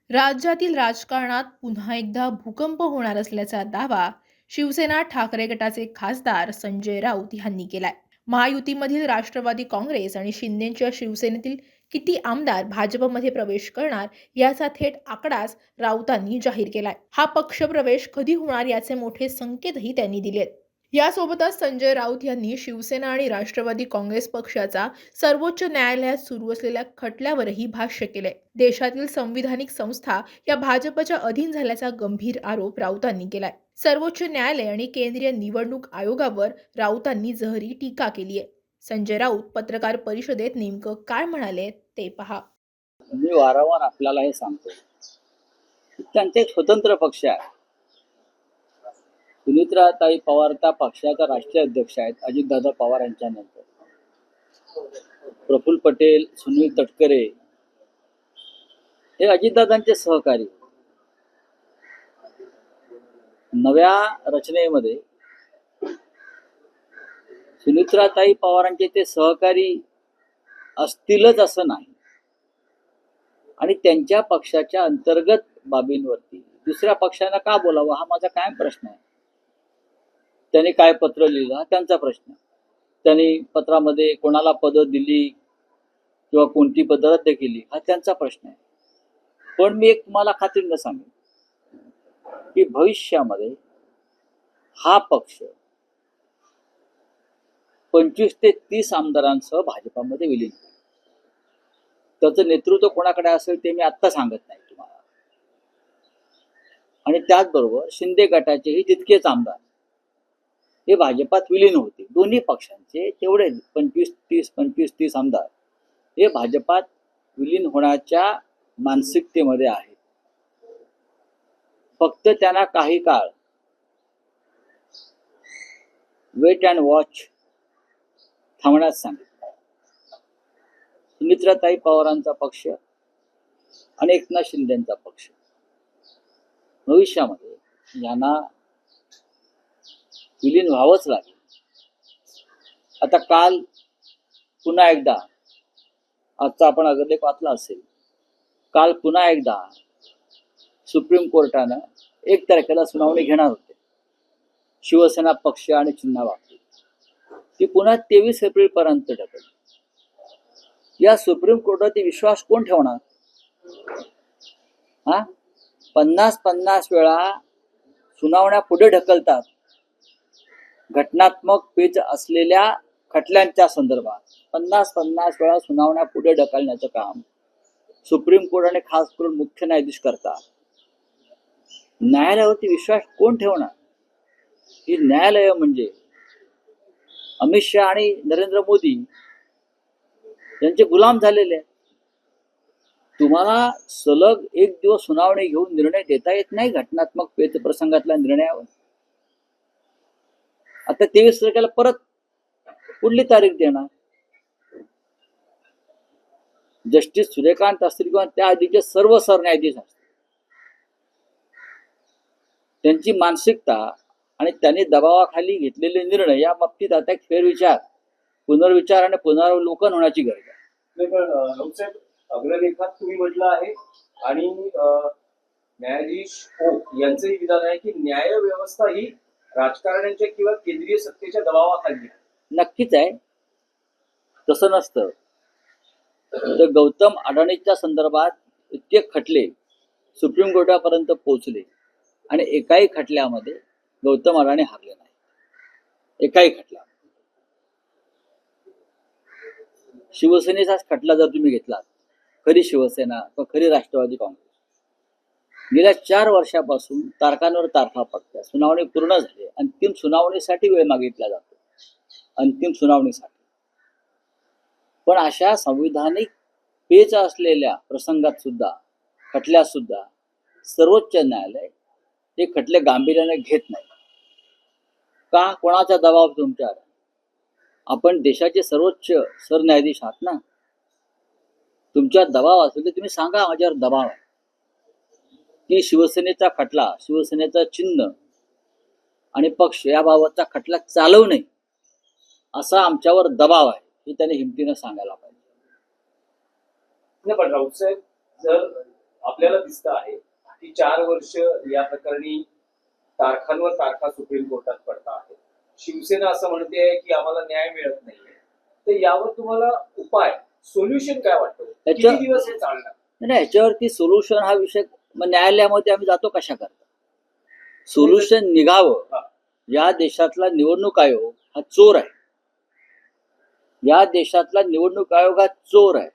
राज्यातील राजकारणात पुन्हा एकदा भूकंप होणार असल्याचा दावा शिवसेना ठाकरे गटाचे खासदार संजय राऊत यांनी केलाय. महायुतीमधील राष्ट्रवादी काँग्रेस आणि शिंदेच्या शिवसेनेतील किती आमदार भाजपमध्ये प्रवेश करणार याचा थेट आकडाच राऊतांनी जाहीर केलाय. हा पक्ष प्रवेश कधी होणार याचे मोठे संकेतही त्यांनी दिलेत. यासोबतच संजय राऊत यांनी शिवसेना आणि राष्ट्रवादी काँग्रेस पक्षाचा सर्वोच्च न्यायालयात सुरू असलेल्या खटल्यावरही भाष्य केले. देशातील संविधानिक संस्था या भाजपच्या अधीन झाल्याचा गंभीर आरोप राऊतांनी केलाय. सर्वोच्च न्यायालय आणि केंद्रीय निवडणूक आयोगावर राऊतांनी जहरी टीका केली आहे. संजय राऊत पत्रकार परिषदेत नेमकं काय म्हणाले ते पहा. मी वारंवार आपल्याला हे सांगतो, त्यांचे एक स्वतंत्र पक्ष आहे. सुनित्राताई पवार त्या पक्षाच्या राष्ट्रीय अध्यक्ष आहेत. अजितदादा पवार यांच्या नंतर प्रफुल्ल पटेल, सुनील तटकरे हे अजितदादांचे सहकारी. नव्या रचनेमध्ये सुनित्राताई पवारांचे ते सहकारी असतीलच असं नाही, आणि त्यांच्या पक्षाच्या अंतर्गत बाबींवरती दुसऱ्या पक्षांना का बोलावं हा माझा कायम प्रश्न आहे. त्यांनी काय पत्र लिहिलं हा त्यांचा प्रश्न. त्यांनी पत्रामध्ये कोणाला पदं दिली किंवा कोणती पदं रद्द केली हा त्यांचा प्रश्न आहे. पण मी एक तुम्हाला खात्रीनं सांगेन की भविष्यामध्ये हा पक्ष 25 ते 30 आमदारांसह भाजपामध्ये विलीन होईल. त्याचं नेतृत्व कोणाकडे असेल ते मी आत्ता सांगत नाही तुम्हाला. आणि त्याचबरोबर शिंदे गटाचेही तितकेच आमदार हे भाजपात विलीन होते. दोन्ही पक्षांचे तेवढे 25-30 आमदार हे भाजपात विलीन होण्याच्या मानसिकतेमध्ये आहेत. फक्त त्यांना काही काळ वेट अँड वॉच थांबण्यास सांगितलं. सुमित्राताई पवारांचा पक्ष आणि एकनाथ शिंदेचा पक्ष भविष्यामध्ये यांना विलीन व्हावंच लागेल. आता काल पुन्हा एकदा, आजचा आपण अग्रलेख वाचला असेल, काल पुन्हा एकदा सुप्रीम कोर्टानं 1 तारखेला सुनावणी घेणार होते शिवसेना पक्ष आणि चिन्हाबाबतीत. ती पुन्हा 23 एप्रिलपर्यंत ढकलली. या सुप्रीम कोर्टावरती विश्वास कोण ठेवणार? 50 वेळा सुनावण्या पुढे ढकलतात घटनात्मक पेच असलेल्या खटल्यांच्या संदर्भात. 50 वेळा सुनावण्या पुढे ढकलण्याचं काम सुप्रीम कोर्ट आणि खास करून मुख्य न्यायाधीश करतात. न्यायालयावरती विश्वास कोण ठेवणार? ही न्यायालय म्हणजे अमित शहा आणि नरेंद्र मोदी यांचे गुलाम झालेले. तुम्हाला सलग 1 दिवस सुनावणी घेऊन निर्णय देता येत नाही घटनात्मक पेच प्रसंगातल्या निर्णयावर. आता 23 तारखेला परत पुढली तारीख देणार. जस्टिस सूर्यकांत असतील किंवा त्या आधीचे सर्व सरन्यायाधीश असतील, त्यांची मानसिकता आणि त्यांनी दबावाखाली घेतलेले निर्णय या बाबतीत आता एक फेरविचार, पुनर्विचार आणि पुनरावलोकन होण्याची गरज आहे. अग्रलेखात तुम्ही म्हटलं आहे आणि न्यायाधीश यांचंही विधान आहे की न्याय व्यवस्था ही राजकारण्यांच्या किंवा केंद्रीय सत्तेच्या दबावाखाली. नक्कीच आहे. तसं नसतं तर गौतम अडाणीच्या संदर्भात इतके खटले सुप्रीम कोर्टापर्यंत पोहोचले आणि एकाही खटल्यामध्ये गौतम अडाणी हारले नाही. एकाही खटला. शिवसेनेचाच खटला जर तुम्ही घेतलात, खरी शिवसेना किंवा खरी राष्ट्रवादी काँग्रेस गेल्या 4 वर्षापासून तारखांवर तारखा पडतात. सुनावणी पूर्ण झाली, अंतिम सुनावणीसाठी वेळ मागितला जातो, अंतिम सुनावणीसाठी. पण अशा संविधानिक पेच असलेल्या प्रसंगात सुद्धा, खटल्यात सुद्धा सर्वोच्च न्यायालय हे खटले गांभीर्याने घेत नाही. का? कोणाचा दबाव तुमच्यावर? आपण देशाचे सर्वोच्च सरन्यायाधीश आहात ना. तुमच्यावर दबाव असेल तर तुम्ही सांगा माझ्यावर दबाव आहे की शिवसेनेचा खटला, शिवसेनेचा चिन्ह आणि पक्ष याबाबतचा खटला चालवू नये असा आमच्यावर दबाव आहे, हे त्याने हिमतीनं सांगायला पाहिजे. पण राऊत साहेब, जर आपल्याला दिसतं आहे की 4 वर्ष या प्रकरणी तारखांवर तारखा सुप्रीम कोर्टात पडता आहेत. शिवसेना असं म्हणते आहे की आम्हाला न्याय मिळत नाहीये. तर यावर तुम्हाला उपाय, सोल्युशन काय वाटतं? किती दिवस हे चालणार? नाही, याच्यावरती सोल्युशन हा विषय मग न्यायालयामध्ये आम्ही जातो कशा करता. सोल्युशन निघावं. हा. या देशातला निवडणूक आयोग हा चोर आहे. या देशातला निवडणूक आयोग हा चोर आहे.